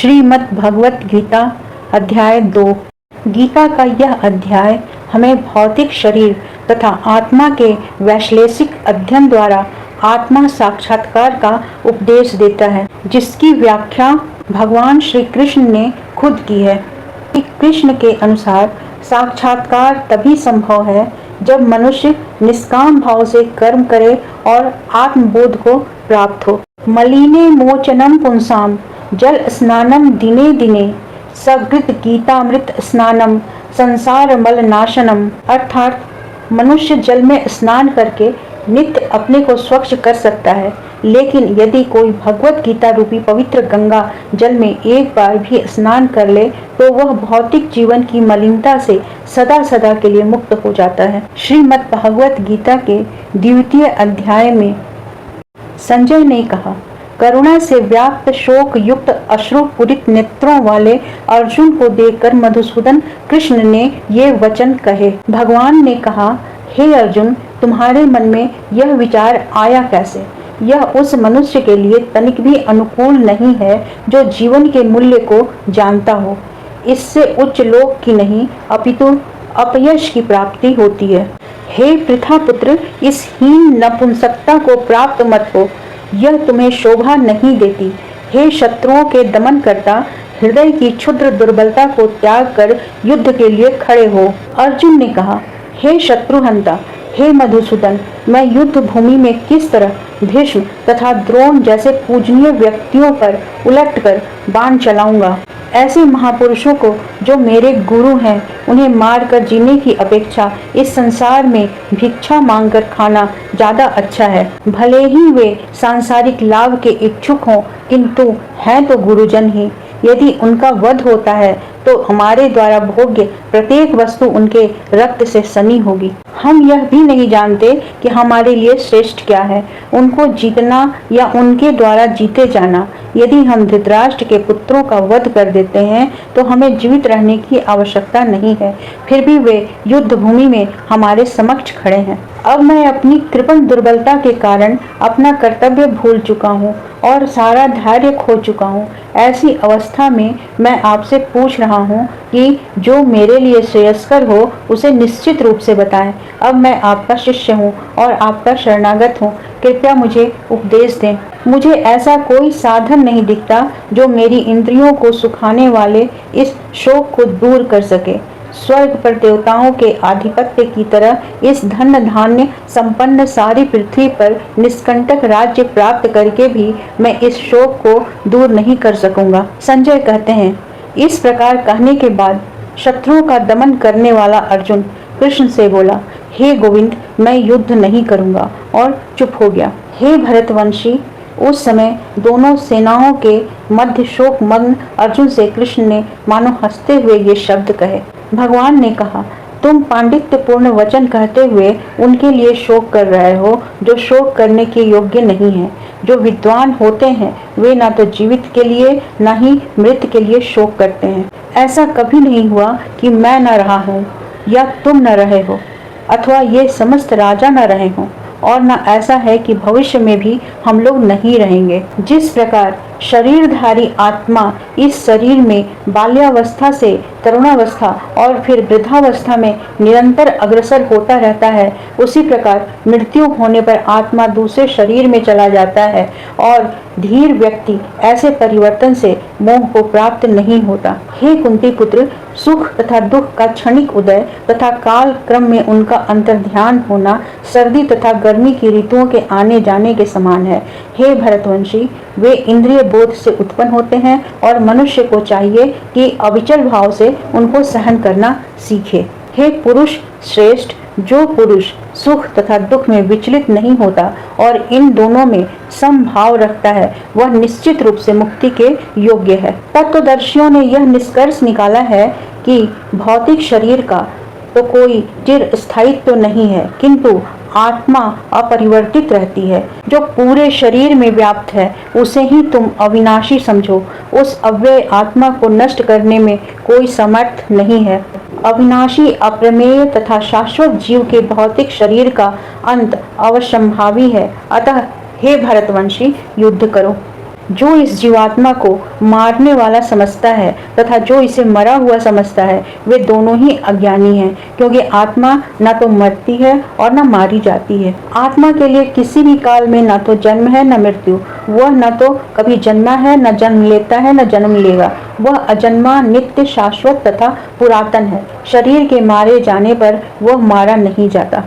श्रीमद् भगवत गीता अध्याय 2। गीता का यह अध्याय हमें भौतिक शरीर तथा आत्मा के वैश्लेषिक अध्ययन द्वारा आत्मा साक्षात्कार का उपदेश देता है, जिसकी व्याख्या भगवान श्री कृष्ण ने खुद की है। कृष्ण के अनुसार साक्षात्कार तभी संभव है जब मनुष्य निष्काम भाव से कर्म करे और आत्मबोध को प्राप्त हो। मलिने मोचनम पुंसाम जल स्नानम दिने दिने सकृत गीतामृत स्नानम संसार मल नाशनम। अर्थात मनुष्य जल में स्नान करके नित्य अपने को स्वच्छ कर सकता है, लेकिन यदि कोई भगवत गीता रूपी पवित्र गंगा जल में एक बार भी स्नान कर ले तो वह भौतिक जीवन की मलिनता से सदा सदा के लिए मुक्त हो जाता है। श्रीमद् भगवत गीता के 2वें अध्याय में संजय ने कहा, करुणा से व्याप्त शोक युक्त अश्रुपूरित नेत्रों वाले अर्जुन को देखकर मधुसूदन कृष्ण ने ये वचन कहे। भगवान ने कहा, हे अर्जुन, तुम्हारे मन में यह विचार आया कैसे? यह उस मनुष्य के लिए तनिक भी अनुकूल नहीं है जो जीवन के मूल्य को जानता हो। इससे उच्च लोक की नहीं अपितु अपयश की प्राप्ति होती है। हे पृथा पुत्र, इस हीन नपुंसकता को प्राप्त मत हो, यह तुम्हें शोभा नहीं देती। हे शत्रुओं के दमन करता, हृदय की क्षुद्र दुर्बलता को त्याग कर युद्ध के लिए खड़े हो। अर्जुन ने कहा, हे शत्रुहंता, हे मधुसूदन, मैं युद्ध भूमि में किस तरह भीष्म तथा द्रोण जैसे पूजनीय व्यक्तियों पर उलटकर बाण चलाऊंगा। ऐसे महापुरुषों को जो मेरे गुरु हैं, उन्हें मारकर जीने की अपेक्षा इस संसार में भिक्षा मांगकर खाना ज्यादा अच्छा है। भले ही वे सांसारिक लाभ के इच्छुक हों, किंतु हैं तो गुरुजन ही। यदि उनका वध होता है तो हमारे द्वारा भोग्य प्रत्येक वस्तु उनके रक्त से सनी होगी। हम यह भी नहीं जानते कि हमारे लिए श्रेष्ठ क्या है, उनको जीतना या उनके द्वारा जीते जाना। यदि हम धृतराष्ट्र के पुत्रों का वध कर देते हैं तो हमें जीवित रहने की आवश्यकता नहीं है, फिर भी वे युद्ध भूमि में हमारे समक्ष खड़े हैं। अब मैं अपनी कृपण दुर्बलता के कारण अपना कर्तव्य भूल चुका हूँ और सारा धैर्य खो चुका हूँ। ऐसी अवस्था में मैं आपसे पूछ रहा हूँ कि जो मेरे लिए श्रेयस्कर हो उसे निश्चित रूप से बताएं। अब मैं आपका शिष्य हूँ और आपका शरणागत हूँ, कृपया मुझे उपदेश दें। मुझे ऐसा कोई साधन नहीं दिखता जो मेरी इंद्रियों को सुखाने वाले इस शोक को दूर कर सके। स्वर्ग पर देवताओं के आधिपत्य की तरह इस धन धान्य संपन्न सारी पृथ्वी पर निष्कंटक राज्य प्राप्त करके भी मैं इस शोक को दूर नहीं कर सकूंगा। संजय कहते हैं, इस प्रकार कहने के बाद शत्रुओं का दमन करने वाला अर्जुन कृष्ण से बोला, हे गोविंद, मैं युद्ध नहीं करूंगा, और चुप हो गया। हे भरतवंशी, उस समय दोनों सेनाओं के मध्य शोक मग्न अर्जुन से कृष्ण ने मानो हंसते हुए ये शब्द कहे। भगवान ने कहा, तुम पांडित्यपूर्ण वचन कहते हुए उनके लिए शोक कर रहे हो जो शोक करने के योग्य नहीं है। जो विद्वान होते हैं वे ना तो जीवित के लिए ना ही मृत के लिए शोक करते हैं। ऐसा कभी नहीं हुआ कि मैं न रहा हूँ या तुम न रहे हो, अथवा ये समस्त राजा न रहे हों, और न ऐसा है कि भविष्य में भी हम लोग नहीं रहेंगे। जिस प्रकार शरीरधारी आत्मा इस शरीर में बाल्यावस्था से तरुणावस्था और फिर वृद्धावस्था में निरंतर अग्रसर होता रहता है, उसी प्रकार मृत्यु होने पर आत्मा दूसरे शरीर में चला जाता है और धीर व्यक्ति ऐसे परिवर्तन से मोह को प्राप्त नहीं होता। हे कुंती पुत्र, सुख तथा दुख का क्षणिक उदय तथा काल क्रम में उनका अंतर्ध्यान होना सर्दी तथा गर्मी की ऋतुओं के आने जाने के समान है। हे भरतवंशी, वे इंद्रिय बोध से उत्पन्न होते हैं और मनुष्य को चाहिए कि अविचल भाव से उनको सहन करना सीखे। हे पुरुष श्रेष्ठ, जो पुरुष सुख तथा दुख में विचलित नहीं होता और इन दोनों में समभाव रखता है, वह निश्चित रूप से मुक्ति के योग्य है। तत्वदर्शियों ने यह निष्कर्ष निकाला है कि भौतिक शरीर का तो कोई चिर स्थायित्व नहीं है, किंतु आत्मा अपरिवर्तित रहती है। जो पूरे शरीर में व्याप्त है उसे ही तुम अविनाशी समझो। उस अव्यय आत्मा को नष्ट करने में कोई समर्थ नहीं है। अविनाशी, अप्रमेय तथा शाश्वत जीव के भौतिक शरीर का अंत अवश्यंभावी है। अतः हे भरतवंशी, युद्ध करो। जो इस जीवात्मा को मारने वाला समझता है तथा जो इसे मरा हुआ समझता है, वे दोनों ही अज्ञानी हैं, क्योंकि आत्मा न तो मरती है और न मारी जाती है। आत्मा के लिए किसी भी काल में न तो जन्म है न मृत्यु। वह न तो कभी जन्मा है, न जन्म लेता है, न जन्म लेगा। वह अजन्मा, नित्य, शाश्वत तथा पुरातन है। शरीर के मारे जाने पर वह मारा नहीं जाता।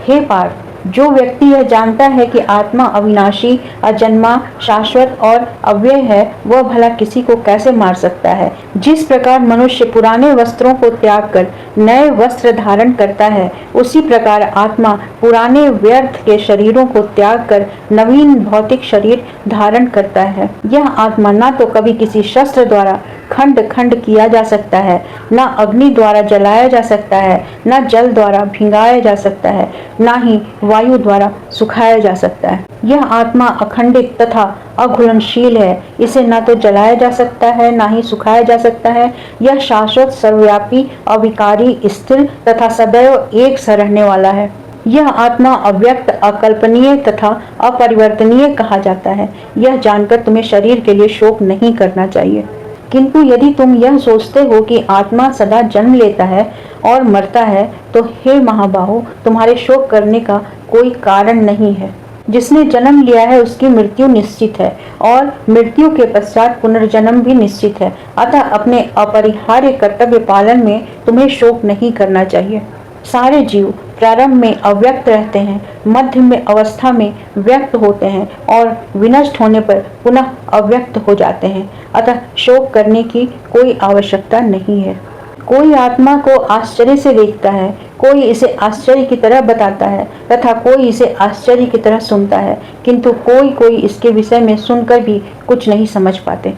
हे पार्थ, जो व्यक्ति यह जानता है कि आत्मा अविनाशी, अजन्मा, शाश्वत और अव्यय है, वह भला किसी को कैसे मार सकता है। जिस प्रकार मनुष्य पुराने वस्त्रों को त्याग कर नए वस्त्र धारण करता है, उसी प्रकार आत्मा पुराने व्यर्थ के शरीरों को त्याग कर नवीन भौतिक शरीर धारण करता है। यह आत्मा न तो कभी किसी शस्त्र द्वारा खंड खंड किया जा सकता है, न अग्नि द्वारा जलाया जा सकता है, न जल द्वारा भिंगाया जा सकता है, न ही वायु द्वारा सुखाया जा सकता है। यह आत्मा अखंडित तथा अघुलनशील है। इसे न तो जलाया जा सकता है, न ही सुखाया जा सकता है। यह शाश्वत, सर्वव्यापी, अविकारी, स्थिर तथा सदैव एक सा रहने वाला है। यह आत्मा अव्यक्त, अकल्पनीय तथा अपरिवर्तनीय कहा जाता है। यह जानकर तुम्हें शरीर के लिए शोक नहीं करना चाहिए। किंतु यदि तुम यह सोचते हो कि आत्मा सदा जन्म लेता है और मरता है, तो हे महाबाहो, तुम्हारे शोक करने का कोई कारण नहीं है। जिसने जन्म लिया है उसकी मृत्यु निश्चित है और मृत्यु के पश्चात पुनर्जन्म भी निश्चित है। अतः अपने अपरिहार्य कर्तव्य पालन में तुम्हें शोक नहीं करना चाहिए। सारे जीव प्रारंभ में अव्यक्त रहते हैं, मध्य में अवस्था में व्यक्त होते हैं और विनष्ट होने पर पुनः अव्यक्त हो जाते हैं। अतः शोक करने की कोई आवश्यकता नहीं है। कोई आत्मा को आश्चर्य से देखता है, कोई इसे आश्चर्य की तरह बताता है तथा कोई इसे आश्चर्य की तरह सुनता है, किंतु कोई इसके विषय में सुनकर भी कुछ नहीं समझ पाते।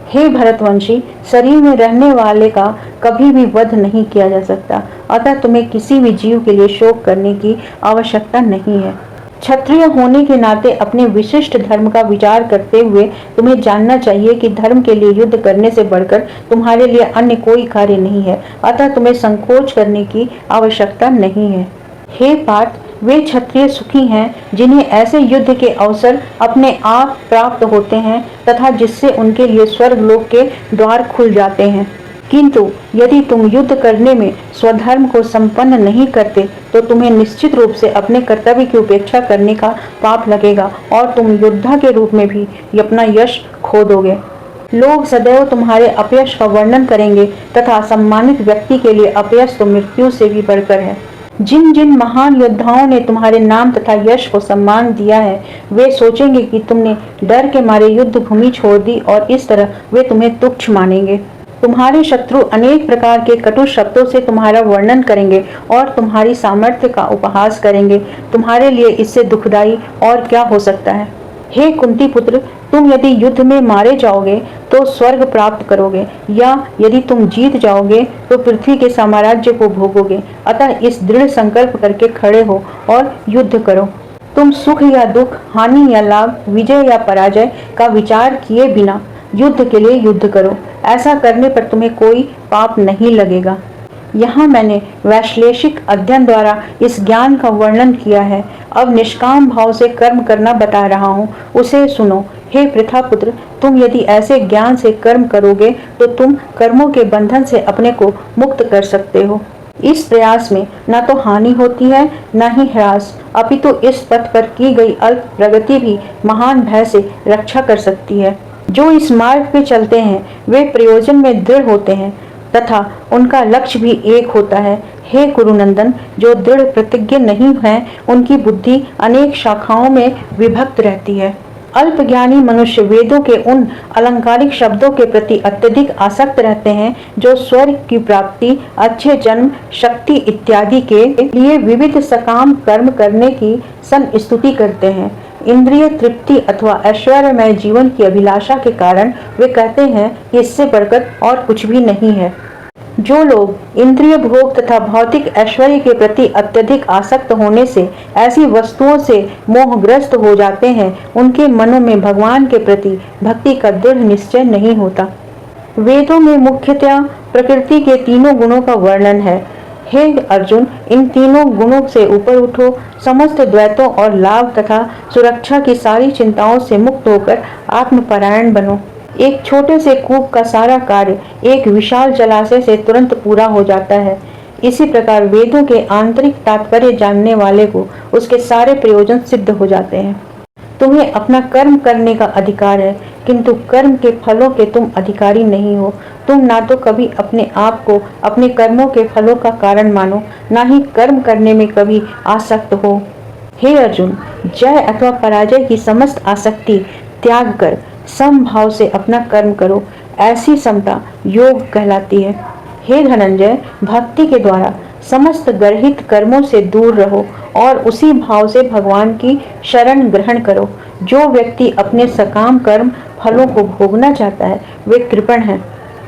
हे भरतवंशी, शरीर में रहने वाले का कभी भी वध नहीं किया जा सकता। अतः तुम्हें किसी भी जीव के लिए शोक करने की आवश्यकता नहीं है। क्षत्रिय होने के नाते अपने विशिष्ट धर्म का विचार करते हुए तुम्हें जानना चाहिए कि धर्म के लिए युद्ध करने से बढ़कर तुम्हारे लिए अन्य कोई कार्य नहीं है। अतः तुम्हें संकोच करने की आवश्यकता नहीं है। हे पार्थ, वे क्षत्रिय सुखी हैं जिन्हें ऐसे युद्ध के अवसर अपने आप प्राप्त होते हैं तथा जिससे उनके लिए स्वर्गलोक के द्वार खुल जाते हैं। किंतु यदि तुम युद्ध करने में स्वधर्म को संपन्न नहीं करते, तो तुम्हें निश्चित रूप से अपने कर्तव्य की उपेक्षा करने का पाप लगेगा और तुम योद्धा के रूप में भी अपना यश खो दोगे। लोग सदैव तुम्हारे अपयश का वर्णन करेंगे तथा सम्मानित व्यक्ति के लिए अपयश तो मृत्यु से भी बढ़कर है। जिन जिन महान योद्धाओं ने तुम्हारे नाम तथा यश को सम्मान दिया है, वे सोचेंगे कि तुमने डर के मारे युद्ध भूमि छोड़ दी और इस तरह वे तुम्हें तुच्छ मानेंगे। तुम्हारे शत्रु अनेक प्रकार के कटु शब्दों से तुम्हारा वर्णन करेंगे और तुम्हारी सामर्थ्य का उपहास करेंगे। तुम्हारे लिए इससे दुखदाई और क्या हो सकता है। हे कुंती पुत्र, तुम यदि युद्ध में मारे जाओगे तो स्वर्ग प्राप्त करोगे, या यदि तुम जीत जाओगे तो पृथ्वी के साम्राज्य को भोगोगे। अतः इस दृढ़ संकल्प करके खड़े हो और युद्ध करो। तुम सुख या दुख, हानि या लाभ, विजय या पराजय का विचार किए बिना युद्ध के लिए युद्ध करो। ऐसा करने पर तुम्हें कोई पाप नहीं लगेगा। यहाँ मैंने वैश्लेषिक अध्ययन द्वारा इस ज्ञान का वर्णन किया है। अब निष्काम भाव से कर्म करना बता रहा हूँ, उसे सुनो। हे पृथापुत्र, तुम यदि ऐसे ज्ञान से कर्म करोगे तो तुम कर्मों के बंधन से अपने को मुक्त कर सकते हो। इस प्रयास में न तो हानि होती है न ही ह्रास, अपितु इस पथ पर की गई अल्प प्रगति भी महान भय से रक्षा कर सकती है। जो इस मार्ग पे चलते हैं वे प्रयोजन में दृढ़ होते हैं तथा उनका लक्ष्य भी एक होता है। हे कुरुनंदन, जो दृढ़ प्रतिज्ञ नहीं है उनकी बुद्धि अनेक शाखाओं में विभक्त रहती है। अल्प ज्ञानी मनुष्य वेदों के उन अलंकारिक शब्दों के प्रति अत्यधिक आसक्त रहते हैं जो स्वर्ग की प्राप्ति, अच्छे जन्म, शक्ति इत्यादि के लिए विविध सकाम कर्म करने की संस्तुति करते हैं। इंद्रिय तृप्ति अथवा ऐश्वर्यमय जीवन की अभिलाषा के कारण वे कहते हैं कि इससे बढ़कर और कुछ भी नहीं है। जो लोग इंद्रिय भोग तथा भौतिक ऐश्वर्य के प्रति अत्यधिक आसक्त होने से ऐसी वस्तुओं से मोहग्रस्त हो जाते हैं, उनके मनों में भगवान के प्रति भक्ति का दृढ़ निश्चय नहीं होता। वेदों में मुख्यतया प्रकृति के तीनों गुणों का वर्णन है। हे अर्जुन, इन तीनों गुणों से ऊपर उठो, समस्त द्वैतों और लाभ तथा सुरक्षा की सारी चिंताओं से मुक्त होकर आत्मपरायण बनो। एक छोटे से कूप का सारा कार्य एक विशाल जलाशय से तुरंत पूरा हो जाता है। इसी प्रकार वेदों के आंतरिक तात्पर्य जानने वाले को उसके सारे प्रयोजन सिद्ध हो जाते हैं। तुम्हें अपना कर्म करने का अधिकार है, किंतु कर्म के फलों के तुम अधिकारी नहीं हो। तुम ना तो कभी अपने आप को अपने कर्मों के फलों का कारण मानो, ना ही कर्म करने में कभी आसक्त हो। हे अर्जुन, जय अथवा पराजय की समस्त आसक्ति त्याग कर समभाव से अपना कर्म करो। ऐसी समता योग कहलाती है। हे धनंजय, भक्ति के द्वारा समस्त गर्हित कर्मों से दूर रहो और उसी भाव से भगवान की शरण ग्रहण करो। जो व्यक्ति अपने सकाम कर्म फलों को भोगना चाहता है वे कृपण है।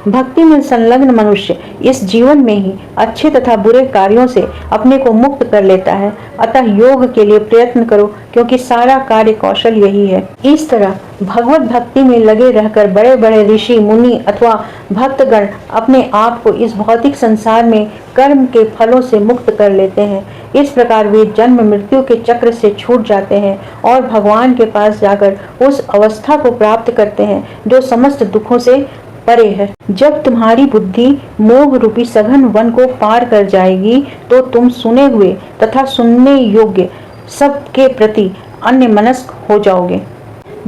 भक्ति में संलग्न मनुष्य इस जीवन में ही अच्छे तथा बुरे कार्यों से अपने को मुक्त कर लेता है। अतः योग के लिए प्रयत्न करो, क्योंकि सारा कार्य कौशल यही है। इस तरह भगवत भक्ति में लगे रहकर बड़े बड़े ऋषि मुनि अथवा भक्तगण अपने आप को इस भौतिक संसार में कर्म के फलों से मुक्त कर लेते हैं। इस प्रकार वे जन्म मृत्यु के चक्र से छूट जाते हैं और भगवान के पास जाकर उस अवस्था को प्राप्त करते हैं जो समस्त दुखों से परे है। जब तुम्हारी बुद्धि मोह रूपी सघन वन को पार कर जाएगी तो तुम सुने हुए तथा सुनने योग्य सब के प्रति अन्यमनस्क हो जाओगे।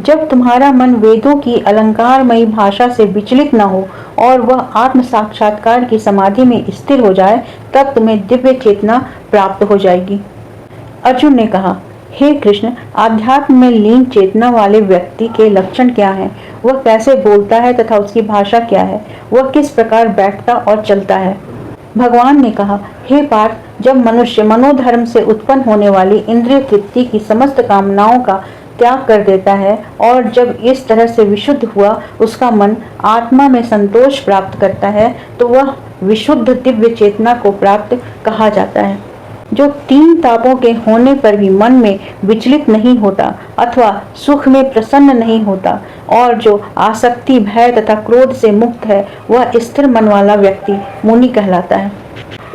जब तुम्हारा मन वेदों की अलंकारमयी भाषा से विचलित न हो और वह आत्म साक्षात्कार की समाधि में स्थिर हो जाए, तब तुम्हें दिव्य चेतना प्राप्त हो जाएगी। अर्जुन ने कहा, हे कृष्ण, आध्यात्म में लीन चेतना वाले व्यक्ति के लक्षण क्या हैं? वह कैसे बोलता है तथा उसकी भाषा क्या है? वह किस प्रकार बैठता और चलता है? भगवान ने कहा, हे पार्थ, जब मनुष्य मनोधर्म से उत्पन्न होने वाली इंद्रिय तृप्ति की समस्त कामनाओं का त्याग कर देता है और जब इस तरह से विशुद्ध हुआ उसका मन आत्मा में संतोष प्राप्त करता है, तो वह विशुद्ध दिव्य चेतना को प्राप्त कहा जाता है। जो तीन तापों के होने पर भी मन में विचलित नहीं होता अथवा सुख में प्रसन्न नहीं होता और जो आसक्ति, भय तथा क्रोध से मुक्त है, वह स्थिर मन वाला व्यक्ति मुनि कहलाता है।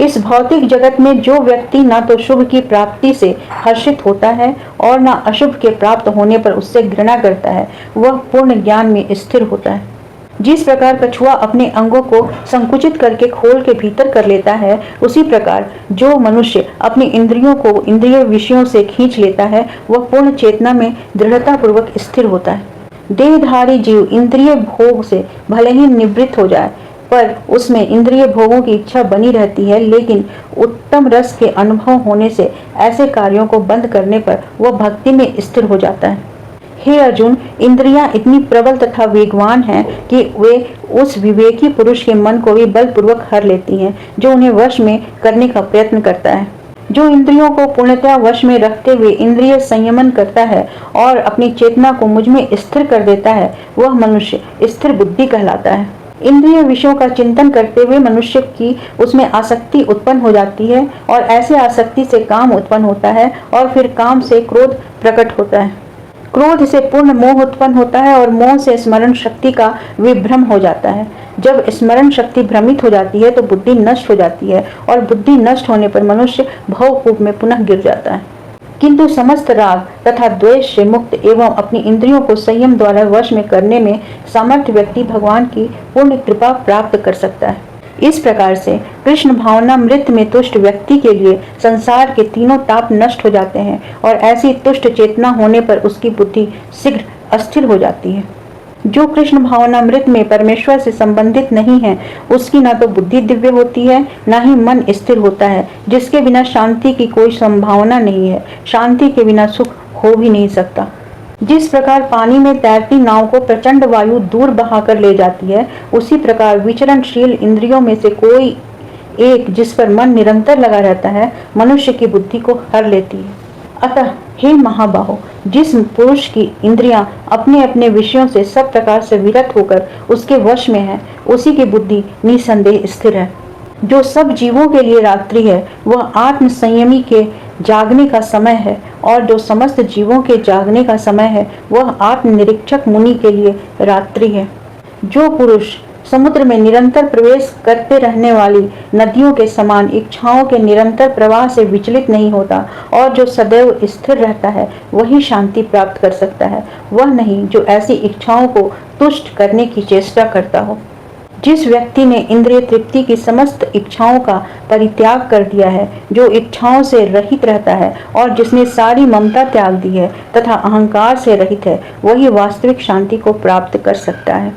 इस भौतिक जगत में जो व्यक्ति ना तो शुभ की प्राप्ति से हर्षित होता है और ना अशुभ के प्राप्त होने पर उससे घृणा करता है, वह पूर्ण ज्ञान में स्थिर होता है। जिस प्रकार कछुआ अपने अंगों को संकुचित करके खोल के भीतर कर लेता है, उसी प्रकार जो मनुष्य अपनी इंद्रियों को इंद्रिय विषयों से खींच लेता है, वह पूर्ण चेतना में दृढ़ता पूर्वक स्थिर होता है। देहधारी जीव इंद्रिय भोग से भले ही निवृत्त हो जाए, पर उसमें इंद्रिय भोगों की इच्छा बनी रहती है, लेकिन उत्तम रस के अनुभव होने से ऐसे कार्यों को बंद करने पर वह भक्ति में स्थिर हो जाता है। हे अर्जुन, इंद्रियां इतनी प्रबल तथा वेगवान हैं कि वे उस विवेकी पुरुष के मन को भी बलपूर्वक हर लेती हैं जो उन्हें वश में करने का प्रयत्न करता है। जो इंद्रियों को पूर्णतया वश में रखते हुए इंद्रिय संयमन करता है और अपनी चेतना को मुझ में स्थिर कर देता है, वह मनुष्य स्थिर बुद्धि कहलाता है। इंद्रिय विषयों का चिंतन करते हुए मनुष्य की उसमें आसक्ति उत्पन्न हो जाती है और ऐसे आसक्ति से काम उत्पन्न होता है और फिर काम से क्रोध प्रकट होता है। क्रोध से पूर्ण मोह उत्पन्न होता है और मोह से स्मरण शक्ति का विभ्रम हो जाता है। जब स्मरण शक्ति भ्रमित हो जाती है तो बुद्धि नष्ट हो जाती है और बुद्धि नष्ट होने पर मनुष्य भवकूप में पुनः गिर जाता है। किंतु समस्त राग तथा द्वेष से मुक्त एवं अपनी इंद्रियों को संयम द्वारा वश में करने में समर्थ व्यक्ति भगवान की पूर्ण कृपा प्राप्त कर सकता है। इस प्रकार से कृष्ण भावनामृत में तुष्ट व्यक्ति के लिए संसार के तीनों ताप नष्ट हो जाते हैं और ऐसी तुष्ट चेतना होने पर उसकी बुद्धि शीघ्र अस्थिर हो जाती है। जो कृष्ण भावनामृत में परमेश्वर से संबंधित नहीं है, उसकी ना तो बुद्धि दिव्य होती है, ना ही मन स्थिर होता है। जिसके बिना शांति की कोई संभावना नहीं है, शांति के बिना सुख हो भी नहीं सकता। जिस प्रकार पानी में तैरती नाव को प्रचंड वायु दूर बहाकर ले जाती है, उसी प्रकार विचरणशील इंद्रियों में से कोई एक जिस पर मन निरंतर लगा रहता है, मनुष्य की बुद्धि को हर लेती है। अतः हे महाबाहो, जिस पुरुष की इंद्रियां अपने अपने विषयों से सब प्रकार से विरत होकर उसके वश में है, उसी की बुद्धि निसंदेह स्थिर है। जो सब जीवों के लिए रात्रि है, वह आत्म संयमी के जागने का समय है, और जो समस्त जीवों के जागने का समय है, वह आत्म निरीक्षक मुनि के लिए रात्रि है। जो पुरुष समुद्र में निरंतर प्रवेश करते रहने वाली नदियों के समान इच्छाओं के निरंतर प्रवाह से विचलित नहीं होता, और जो सदैव स्थिर रहता है वही शांति प्राप्त कर सकता है, वह नहीं जो ऐसी इच्छाओं को तुष्ट करने की चेष्टा करता हो। जिस व्यक्ति ने इंद्रिय तृप्ति की समस्त इच्छाओं का परित्याग कर दिया है, जो इच्छाओं से रहित रहता है और जिसने सारी ममता त्याग दी है तथा अहंकार से रहित है, वही वास्तविक शांति को प्राप्त कर सकता है।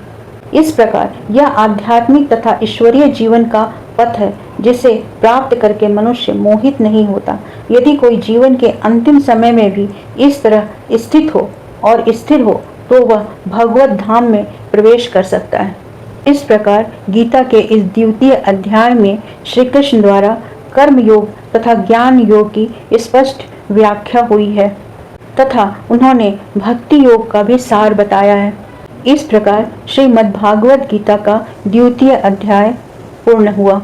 इस प्रकार यह आध्यात्मिक तथा ईश्वरीय जीवन का पथ है, जिसे प्राप्त करके मनुष्य मोहित नहीं होता। यदि कोई जीवन के अंतिम समय में भी इस तरह स्थित हो और स्थिर हो तो वह भगवत धाम में प्रवेश कर सकता है। इस प्रकार गीता के इस द्वितीय अध्याय में श्री कृष्ण द्वारा कर्म योग तथा ज्ञान योग की स्पष्ट व्याख्या हुई है तथा उन्होंने भक्ति योग का भी सार बताया है। इस प्रकार श्रीमद्भागवत गीता का द्वितीय अध्याय पूर्ण हुआ।